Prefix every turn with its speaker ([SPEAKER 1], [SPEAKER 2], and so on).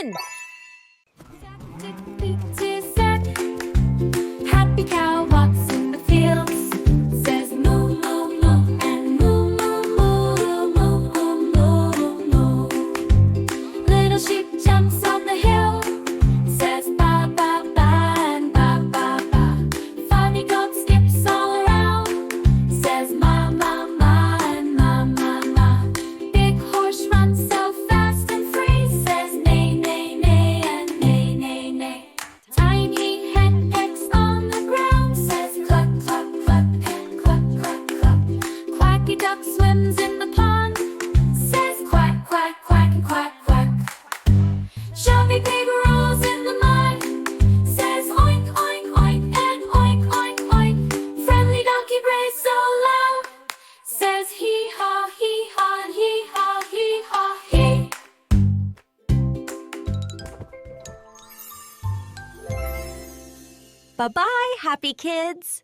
[SPEAKER 1] fun!
[SPEAKER 2] Happy cow walks in the fields, says moo moo moo, and moo moo moo moo moo moo. Little sheep jumps on the hill, says ba ba ba and ba ba ba. Funny goat skips all around, says ma ma ma and ma ma ma. Big horse runs so fast and free, says neigh neigh neigh and neigh neigh neigh. Tiny hen pecks on the ground, says cluck cluck cluck and cluck cluck cluck. Quacky duck swims in the pond, says quack quack quack and quack quack. Chubby pig rolls in the mud, says oink oink oink and oink oink oink. Friendly donkey brays so loud, says hee haw and hee haw hee.
[SPEAKER 1] Bye-bye, happy kids!